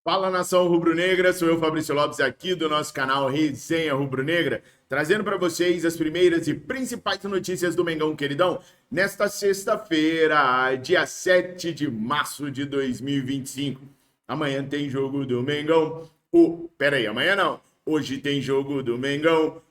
Fala, nação rubro-negra, sou eu, Fabrício Lopes, aqui do nosso canal Resenha Rubro-Negra, trazendo para vocês as primeiras e principais notícias do Mengão Queridão, nesta sexta-feira, dia 7 de março de 2025. Amanhã tem jogo do Mengão. Peraí, amanhã não. Hoje tem jogo do Mengão.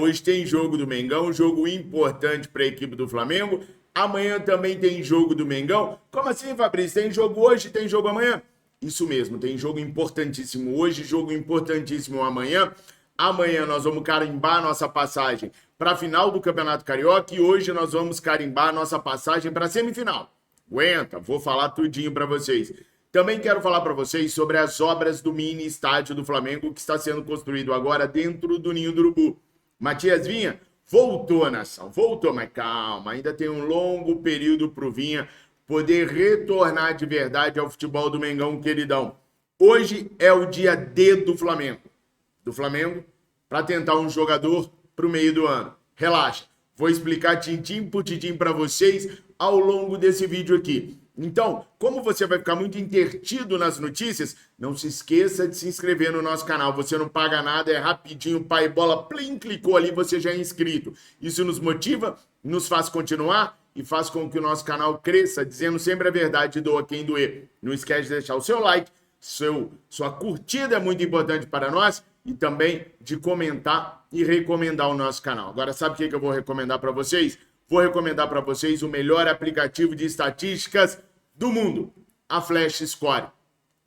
Hoje tem jogo do Mengão, jogo importante para a equipe do Flamengo. Amanhã também tem jogo do Mengão. Como assim, Fabrício? Tem jogo hoje, tem jogo amanhã? Isso mesmo, tem jogo importantíssimo hoje, jogo importantíssimo amanhã. Amanhã nós vamos carimbar nossa passagem para a final do Campeonato Carioca e hoje nós vamos carimbar nossa passagem para a semifinal. Aguenta, vou falar tudinho para vocês. Também quero falar para vocês sobre as obras do mini estádio do Flamengo que está sendo construído agora dentro do Ninho do Urubu. Matias Vinha voltou, nação, voltou, mas calma, ainda tem um longo período para o Vinha poder retornar de verdade ao futebol do Mengão Queridão. Hoje é o dia D do Flamengo, para tentar um jogador para o meio do ano. Relaxa, vou explicar tintim por tintim para vocês ao longo desse vídeo aqui. Então, como você vai ficar muito intertido nas notícias, não se esqueça de se inscrever no nosso canal. Você não paga nada, é rapidinho, pai bola, plim, clicou ali, você já é inscrito. Isso nos motiva, nos faz continuar e faz com que o nosso canal cresça, dizendo sempre a verdade, doa quem doer. Não esquece de deixar o seu like, sua curtida é muito importante para nós e também de comentar e recomendar o nosso canal. Agora, sabe o que eu vou recomendar para vocês? Vou recomendar para vocês o melhor aplicativo de estatísticas do mundo, a Flash Score.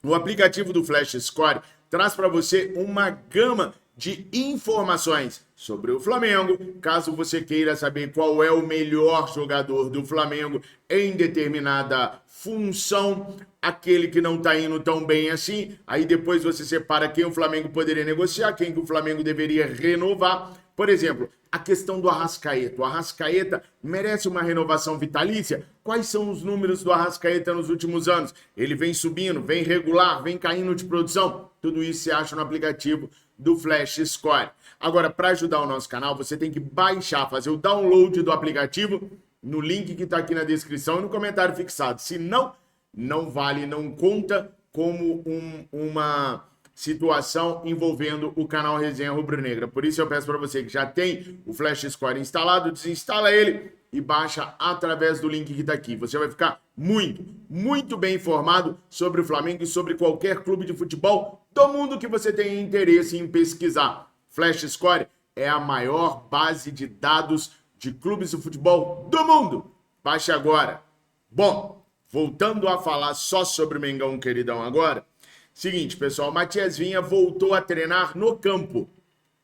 O aplicativo do Flash Score traz para você uma gama de informações sobre o Flamengo, caso você queira saber qual é o melhor jogador do Flamengo em determinada função, aquele que não está indo tão bem assim, aí depois você separa quem o Flamengo poderia negociar, quem que o Flamengo deveria renovar. Por exemplo, a questão do Arrascaeta. O Arrascaeta merece uma renovação vitalícia? Quais são os números do Arrascaeta nos últimos anos? Ele vem subindo, vem regular, vem caindo de produção? Tudo isso você acha no aplicativo do Flash Score. Agora, para ajudar o nosso canal, você tem que baixar, fazer o download do aplicativo no link que está aqui na descrição e no comentário fixado. Se não, não vale, não conta como uma situação envolvendo o canal Resenha Rubro-Negra. Por isso eu peço para você que já tem o Flash Score instalado, desinstala ele e baixa através do link que está aqui. Você vai ficar muito bem informado sobre o Flamengo e sobre qualquer clube de futebol do mundo que você tenha interesse em pesquisar. Flash Score é a maior base de dados de clubes de futebol do mundo. Baixe agora. Bom, voltando a falar só sobre o Mengão Queridão agora, seguinte, pessoal, Matias Vinha voltou a treinar no campo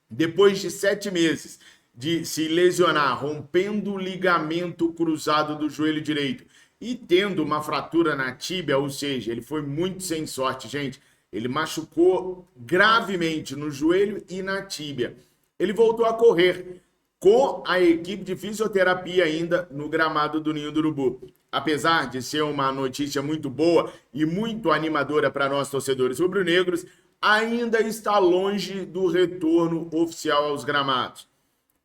depois de 7 meses de se lesionar, rompendo o ligamento cruzado do joelho direito e tendo uma fratura na tíbia, ou seja, ele foi muito sem sorte, gente. Ele machucou gravemente no joelho e na tíbia. Ele voltou a correr com a equipe de fisioterapia ainda no gramado do Ninho do Urubu. Apesar de ser uma notícia muito boa e muito animadora para nós torcedores rubro-negros, ainda está longe do retorno oficial aos gramados.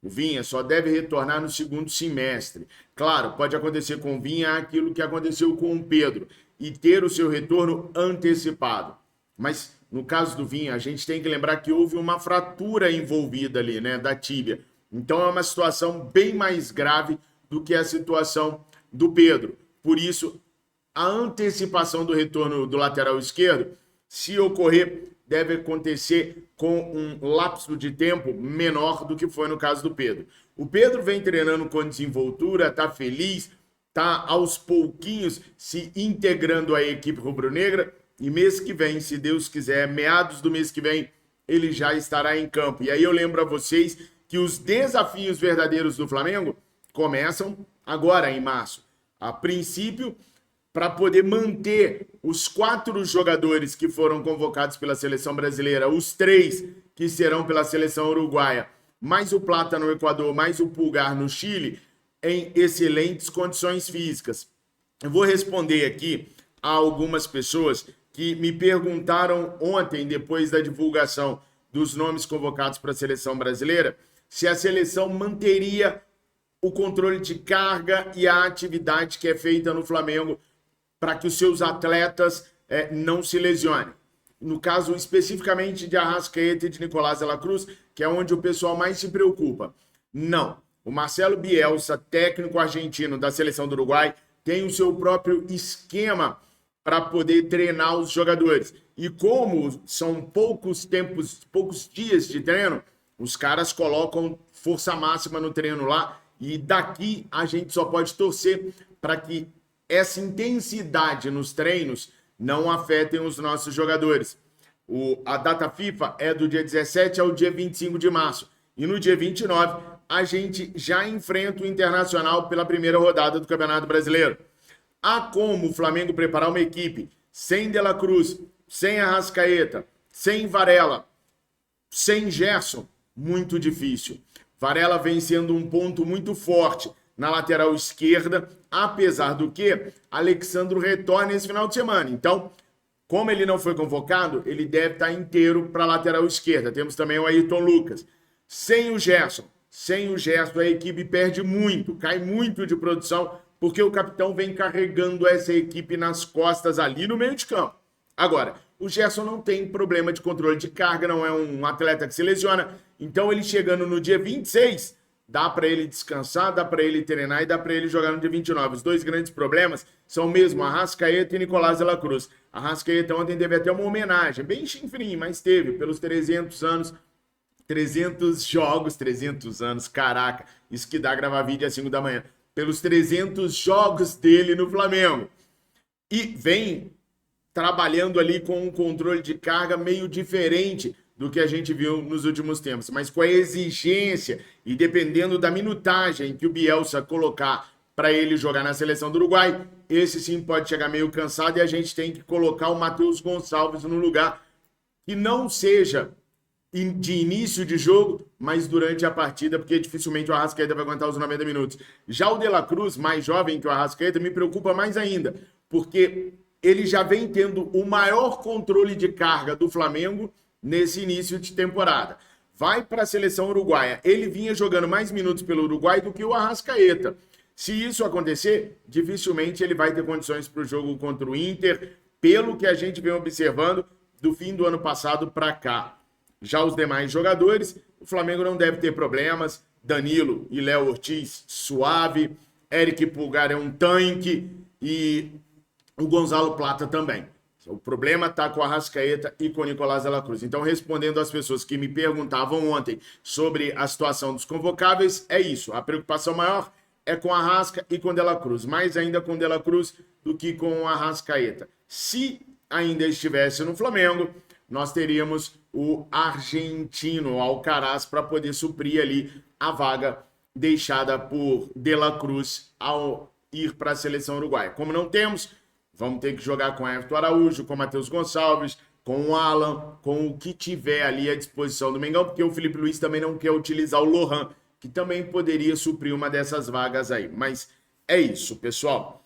O Vinha só deve retornar no segundo semestre. Claro, pode acontecer com o Vinha aquilo que aconteceu com o Pedro e ter o seu retorno antecipado. Mas no caso do Vinha, a gente tem que lembrar que houve uma fratura envolvida ali, né, da tíbia. Então é uma situação bem mais grave do que a situação do Pedro. Por isso, a antecipação do retorno do lateral esquerdo, se ocorrer, deve acontecer com um lapso de tempo menor do que foi no caso do Pedro. O Pedro vem treinando com desenvoltura, está feliz, está aos pouquinhos se integrando à equipe rubro-negra e mês que vem, se Deus quiser, meados do mês que vem, ele já estará em campo. E aí eu lembro a vocês que os desafios verdadeiros do Flamengo começam agora, em março. A princípio, para poder manter os 4 jogadores que foram convocados pela seleção brasileira, os 3 que serão pela seleção uruguaia, mais o Plata no Equador, mais o Pulgar no Chile, em excelentes condições físicas. Eu vou responder aqui a algumas pessoas que me perguntaram ontem, depois da divulgação dos nomes convocados para a seleção brasileira, se a seleção manteria o controle de carga e a atividade que é feita no Flamengo para que os seus atletas não se lesione. No caso especificamente de Arrascaeta e de Nicolás de la Cruz, que é onde o pessoal mais se preocupa. Não. O Marcelo Bielsa, técnico argentino da seleção do Uruguai, tem o seu próprio esquema para poder treinar os jogadores. E como são poucos dias de treino, os caras colocam força máxima no treino lá, e daqui a gente só pode torcer para que essa intensidade nos treinos não afetem os nossos jogadores. A data FIFA é do dia 17 ao dia 25 de março. E no dia 29, a gente já enfrenta o Internacional pela primeira rodada do Campeonato Brasileiro. Há como o Flamengo preparar uma equipe sem De La Cruz, sem Arrascaeta, sem Varela, sem Gerson? Muito difícil. Varela vem sendo um ponto muito forte na lateral esquerda, apesar do que Alexandro retorna esse final de semana. Então, como ele não foi convocado, ele deve estar inteiro para a lateral esquerda. Temos também o Ayrton Lucas. Sem o Gerson, a equipe perde muito, cai muito de produção, porque o capitão vem carregando essa equipe nas costas ali no meio de campo. Agora, o Gerson não tem problema de controle de carga, não é um atleta que se lesiona, então ele chegando no dia 26, dá para ele descansar, dá para ele treinar e dá para ele jogar no dia 29. Os dois grandes problemas são mesmo Arrascaeta e Nicolás de la Cruz. Arrascaeta ontem teve até uma homenagem, bem chinfrim, mas teve, pelos 300 anos, 300 jogos, 300 anos, caraca, isso que dá gravar vídeo às 5 da manhã, pelos 300 jogos dele no Flamengo. E vem trabalhando ali com um controle de carga meio diferente do que a gente viu nos últimos tempos, mas com a exigência e dependendo da minutagem que o Bielsa colocar para ele jogar na seleção do Uruguai, esse sim pode chegar meio cansado e a gente tem que colocar o Matheus Gonçalves no lugar que não seja de início de jogo, mas durante a partida, porque dificilmente o Arrascaeta vai aguentar os 90 minutos. Já o De La Cruz, mais jovem que o Arrascaeta, me preocupa mais ainda, porque ele já vem tendo o maior controle de carga do Flamengo nesse início de temporada. Vai para a seleção uruguaia. Ele vinha jogando mais minutos pelo Uruguai do que o Arrascaeta. Se isso acontecer, dificilmente ele vai ter condições para o jogo contra o Inter, pelo que a gente vem observando do fim do ano passado para cá. Já os demais jogadores, o Flamengo não deve ter problemas. Danilo e Léo Ortiz, suave. Eric Pulgar é um tanque e o Gonzalo Plata também. O problema está com a Arrascaeta e com o Nicolás de la Cruz. Então, respondendo às pessoas que me perguntavam ontem sobre a situação dos convocáveis, é isso. A preocupação maior é com a Arrasca e com o De La Cruz. Mais ainda com o De La Cruz do que com a Arrascaeta. Se ainda estivesse no Flamengo, nós teríamos o argentino Alcaraz para poder suprir ali a vaga deixada por De La Cruz ao ir para a seleção uruguaia. Como não temos, vamos ter que jogar com Everton Araújo, com Matheus Gonçalves, com o Alan, com o que tiver ali à disposição do Mengão, porque o Felipe Luiz também não quer utilizar o Lohan, que também poderia suprir uma dessas vagas aí. Mas é isso, pessoal.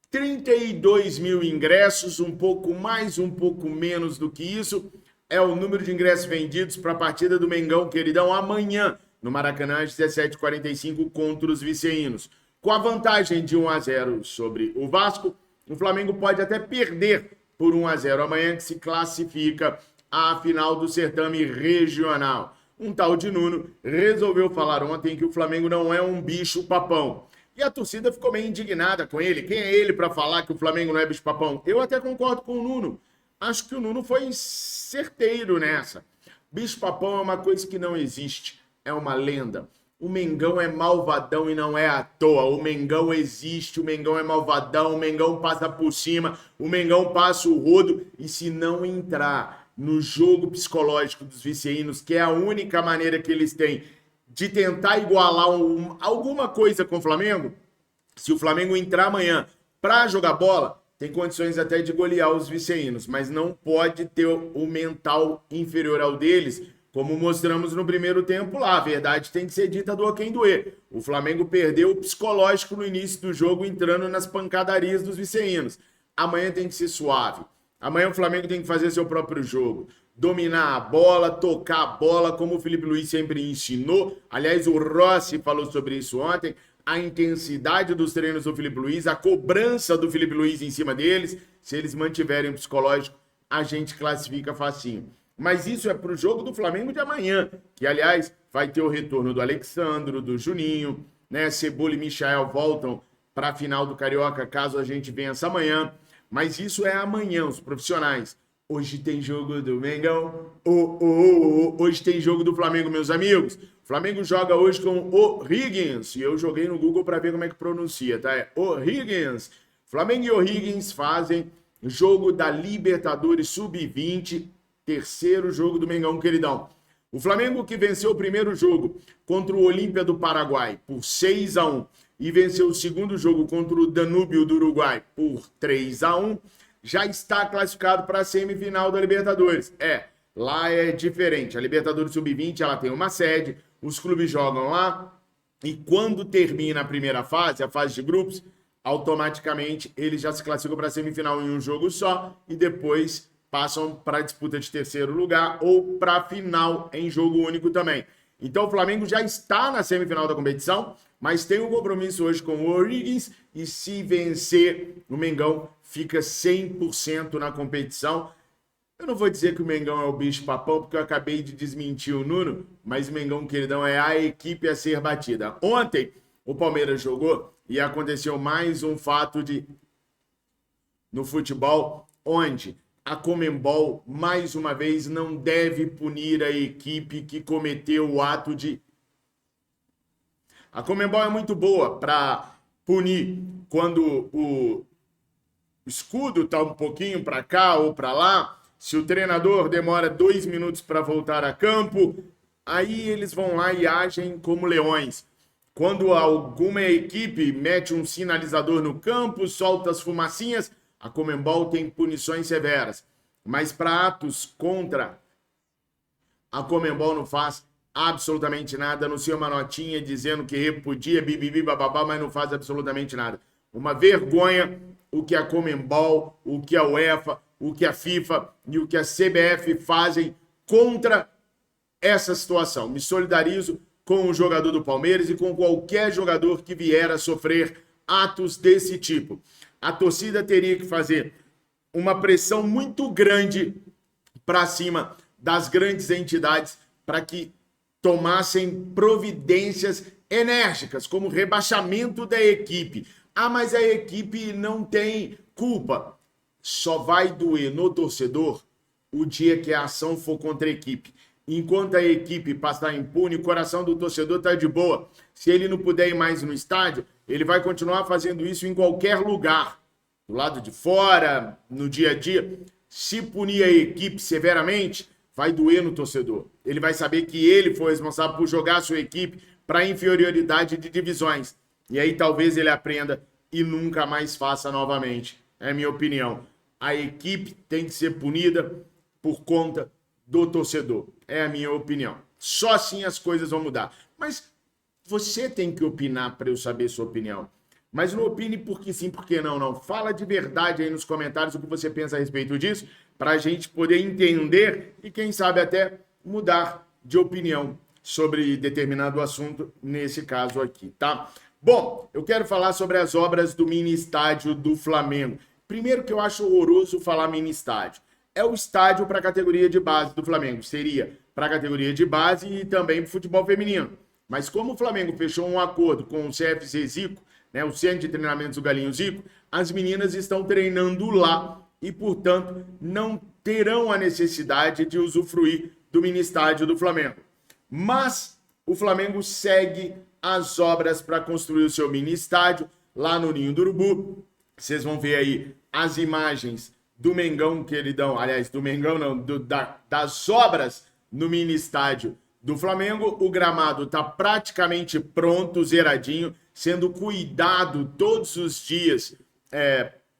32 mil ingressos, um pouco mais, um pouco menos do que isso, é o número de ingressos vendidos para a partida do Mengão, queridão, amanhã, no Maracanã, às 17h45, contra os viceínos. Com a vantagem de 1-0 sobre o Vasco, o Flamengo pode até perder por 1-0 amanhã, que se classifica à final do certame regional. Um tal de Nuno resolveu falar ontem que o Flamengo não é um bicho-papão. E a torcida ficou meio indignada com ele. Quem é ele para falar que o Flamengo não é bicho-papão? Eu até concordo com o Nuno. Acho que o Nuno foi certeiro nessa. Bicho-papão é uma coisa que não existe. É uma lenda. O Mengão é malvadão e não é à toa. O Mengão existe, o Mengão é malvadão, o Mengão passa por cima, o Mengão passa o rodo. E se não entrar no jogo psicológico dos viceínos, que é a única maneira que eles têm de tentar igualar alguma coisa com o Flamengo, se o Flamengo entrar amanhã para jogar bola, tem condições até de golear os viceínos, mas não pode ter o mental inferior ao deles, como mostramos no primeiro tempo lá. A verdade tem que ser dita, doa quem doer. O Flamengo perdeu o psicológico no início do jogo, entrando nas pancadarias dos viceínos. Amanhã tem que ser suave. Amanhã o Flamengo tem que fazer seu próprio jogo. Dominar a bola, tocar a bola, como o Felipe Luiz sempre ensinou. Aliás, o Rossi falou sobre isso ontem. A intensidade dos treinos do Felipe Luiz, a cobrança do Felipe Luiz em cima deles. Se eles mantiverem o psicológico, a gente classifica facinho. Mas isso é para o jogo do Flamengo de amanhã, que, aliás, vai ter o retorno do Alexandro, do Juninho, né? Cebola e Michael voltam para a final do Carioca, caso a gente vença amanhã. Mas isso é amanhã, os profissionais. Hoje tem jogo do Mengão. Hoje tem jogo do Flamengo, meus amigos. O Flamengo joga hoje com o Higgins. E eu joguei no Google para ver como é que pronuncia, tá? É o Higgins. Flamengo e o Higgins fazem jogo da Libertadores Sub-20, terceiro jogo do Mengão, queridão. O Flamengo, que venceu o primeiro jogo contra o Olímpia do Paraguai por 6-1 e venceu o segundo jogo contra o Danúbio do Uruguai por 3-1, já está classificado para a semifinal da Libertadores. Lá é diferente. A Libertadores Sub-20, ela tem uma sede, os clubes jogam lá e quando termina a primeira fase, a fase de grupos, automaticamente eles já se classificam para a semifinal em um jogo só e depois passam para a disputa de terceiro lugar ou para a final em jogo único também. Então o Flamengo já está na semifinal da competição, mas tem um compromisso hoje com o O'Higgins e se vencer, o Mengão fica 100% na competição. Eu não vou dizer que o Mengão é o bicho papão, porque eu acabei de desmentir o Nuno, mas o Mengão, queridão, é a equipe a ser batida. Ontem o Palmeiras jogou e aconteceu mais um fato no futebol, onde a Conmebol, mais uma vez, não deve punir a equipe que cometeu o ato de... A Conmebol é muito boa para punir quando o escudo está um pouquinho para cá ou para lá, se o treinador demora 2 minutos para voltar a campo, aí eles vão lá e agem como leões. Quando alguma equipe mete um sinalizador no campo, solta as fumacinhas, a Conmebol tem punições severas. Mas para atos contra, a Conmebol não faz absolutamente nada, não sei uma notinha dizendo que repudia, bibibi, bababá, mas não faz absolutamente nada. Uma vergonha o que a Conmebol, o que a UEFA, o que a FIFA e o que a CBF fazem contra essa situação. Me solidarizo com o jogador do Palmeiras e com qualquer jogador que vier a sofrer atos desse tipo. A torcida teria que fazer uma pressão muito grande para cima das grandes entidades para que tomassem providências enérgicas, como rebaixamento da equipe. Ah, mas a equipe não tem culpa. Só vai doer no torcedor o dia que a ação for contra a equipe. Enquanto a equipe passar impune, o coração do torcedor está de boa. Se ele não puder ir mais no estádio, ele vai continuar fazendo isso em qualquer lugar. Do lado de fora, no dia a dia. Se punir a equipe severamente, vai doer no torcedor. Ele vai saber que ele foi responsável por jogar a sua equipe para inferioridade de divisões. E aí talvez ele aprenda e nunca mais faça novamente. É a minha opinião. A equipe tem que ser punida por conta do torcedor. É a minha opinião. Só assim as coisas vão mudar. Mas você tem que opinar para eu saber sua opinião. Mas não opine porque sim, porque não. Fala de verdade aí nos comentários o que você pensa a respeito disso, para a gente poder entender e, quem sabe, até mudar de opinião sobre determinado assunto, nesse caso aqui, tá? Bom, eu quero falar sobre as obras do mini estádio do Flamengo. Primeiro que eu acho horroroso falar mini estádio. É o estádio para a categoria de base do Flamengo. Seria para a categoria de base e também para o futebol feminino. Mas como o Flamengo fechou um acordo com o CFC Zico, né, o Centro de Treinamentos do Galinho Zico, as meninas estão treinando lá e, portanto, não terão a necessidade de usufruir do mini estádio do Flamengo. Mas o Flamengo segue as obras para construir o seu mini estádio lá no Ninho do Urubu. Vocês vão ver aí as imagens do Mengão, queridão. Aliás, do Mengão não, das obras no mini estádio do Flamengo. O gramado está praticamente pronto, zeradinho, sendo cuidado todos os dias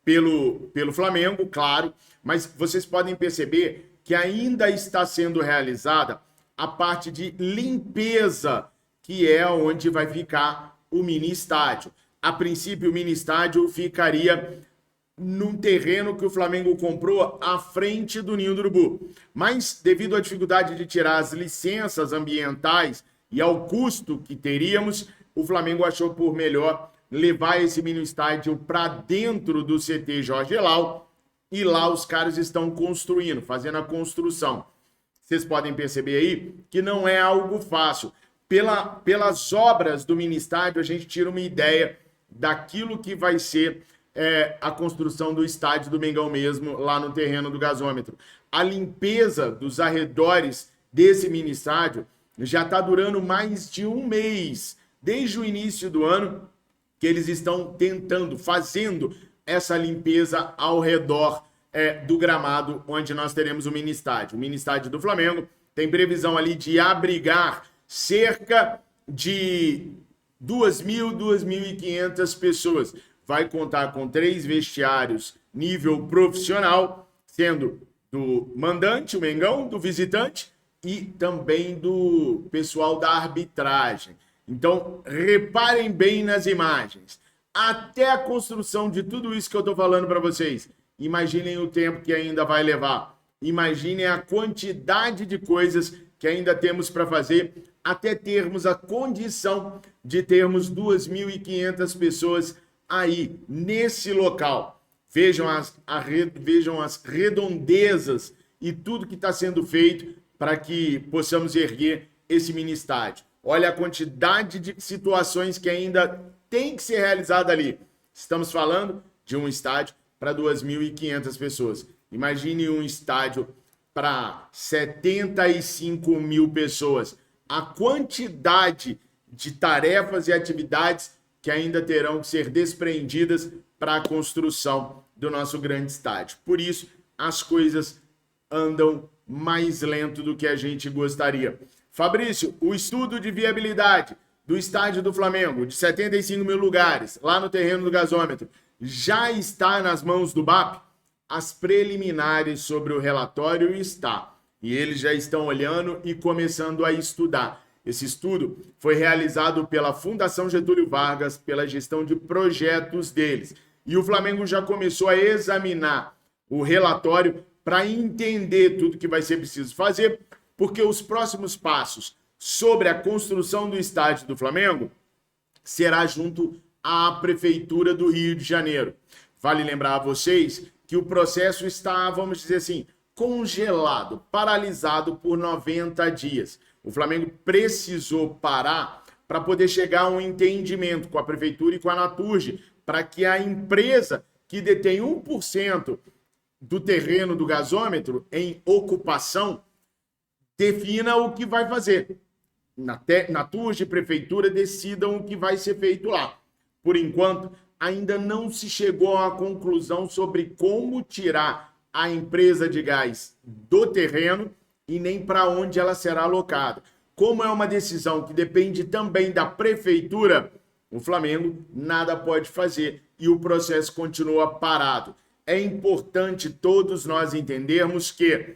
pelo Flamengo, claro. Mas vocês podem perceber que ainda está sendo realizada a parte de limpeza, que é onde vai ficar o mini estádio. A princípio, o mini estádio ficaria num terreno que o Flamengo comprou à frente do Ninho do Urubu. Mas, devido à dificuldade de tirar as licenças ambientais e ao custo que teríamos, o Flamengo achou por melhor levar esse mini estádio para dentro do CT Jorge Elal e lá os caras estão construindo, fazendo a construção. Vocês podem perceber aí que não é algo fácil. Pelas obras do mini estádio, a gente tira uma ideia daquilo que vai ser a construção do estádio do Mengão mesmo, lá no terreno do gasômetro. A limpeza dos arredores desse mini estádio já está durando mais de um mês, desde o início do ano, que eles estão fazendo essa limpeza ao redor do gramado, onde nós teremos o mini estádio. O mini estádio do Flamengo tem previsão ali de abrigar cerca de 2.000, 2.500 pessoas. Vai contar com 3 vestiários nível profissional, sendo do mandante, o Mengão, do visitante e também do pessoal da arbitragem. Então, reparem bem nas imagens. Até a construção de tudo isso que eu estou falando para vocês, imaginem o tempo que ainda vai levar. Imaginem a quantidade de coisas que ainda temos para fazer até termos a condição de termos 2.500 pessoas aí, nesse local. Vejam as redondezas e tudo que está sendo feito para que possamos erguer esse mini estádio. Olha a quantidade de situações que ainda tem que ser realizada ali. Estamos falando de um estádio para 2.500 pessoas. Imagine um estádio para 75.000 pessoas. A quantidade de tarefas e atividades que ainda terão que ser desprendidas para a construção do nosso grande estádio. Por isso, as coisas andam mais lento do que a gente gostaria. Fabrício, o estudo de viabilidade do estádio do Flamengo, de 75.000 lugares, lá no terreno do gasômetro, já está nas mãos do BAP? As preliminares sobre o relatório está. E eles já estão olhando e começando a estudar. Esse estudo foi realizado pela Fundação Getúlio Vargas, pela gestão de projetos deles. E o Flamengo já começou a examinar o relatório para entender tudo que vai ser preciso fazer, porque os próximos passos sobre a construção do estádio do Flamengo será junto à Prefeitura do Rio de Janeiro. Vale lembrar a vocês que o processo está, vamos dizer assim, congelado, paralisado por 90 dias. O Flamengo precisou parar para poder chegar a um entendimento com a Prefeitura e com a Naturgy, para que a empresa que detém 1% do terreno do gasômetro em ocupação defina o que vai fazer. Naturgy e Prefeitura decidam o que vai ser feito lá. Por enquanto, ainda não se chegou a uma conclusão sobre como tirar a empresa de gás do terreno e nem para onde ela será alocada. Como é uma decisão que depende também da Prefeitura, o Flamengo nada pode fazer e o processo continua parado. É importante todos nós entendermos que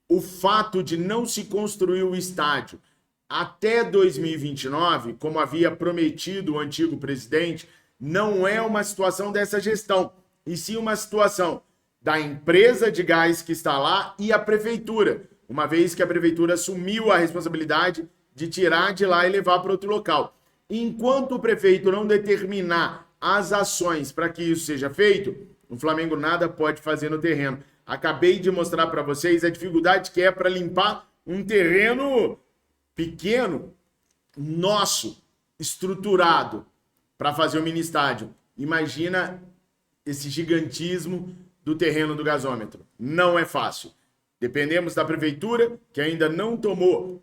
o fato de não se construir o estádio até 2029, como havia prometido o antigo presidente, não é uma situação dessa gestão, e sim uma situação da empresa de gás que está lá e a prefeitura, uma vez que a prefeitura assumiu a responsabilidade de tirar de lá e levar para outro local. Enquanto o prefeito não determinar as ações para que isso seja feito, o Flamengo nada pode fazer no terreno. Acabei de mostrar para vocês a dificuldade que é para limpar um terreno pequeno, nosso, estruturado, para fazer o mini estádio. Imagina esse gigantismo do terreno do gasômetro. Não é fácil. Dependemos da prefeitura, que ainda não tomou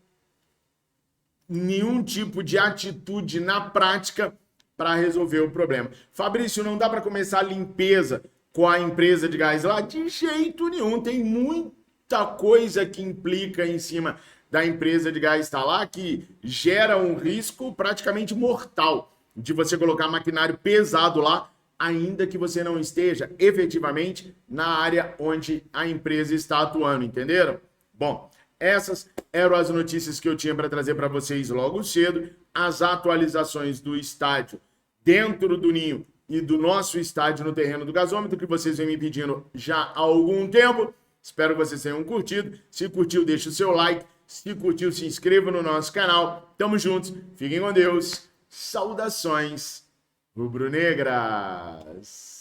nenhum tipo de atitude na prática para resolver o problema. Fabrício, não dá para começar a limpeza com a empresa de gás lá? De jeito nenhum. Tem muita coisa que implica em cima da empresa de gás estar lá, que gera um risco praticamente mortal de você colocar maquinário pesado lá, ainda que você não esteja efetivamente na área onde a empresa está atuando, entenderam? Bom, essas eram as notícias que eu tinha para trazer para vocês logo cedo, as atualizações do estádio dentro do Ninho e do nosso estádio no terreno do gasômetro, que vocês vêm me pedindo já há algum tempo. Espero que vocês tenham curtido. Se curtiu, deixa o seu like. Se curtiu, se inscreva no nosso canal. Tamo juntos. Fiquem com Deus. Saudações rubro-negras.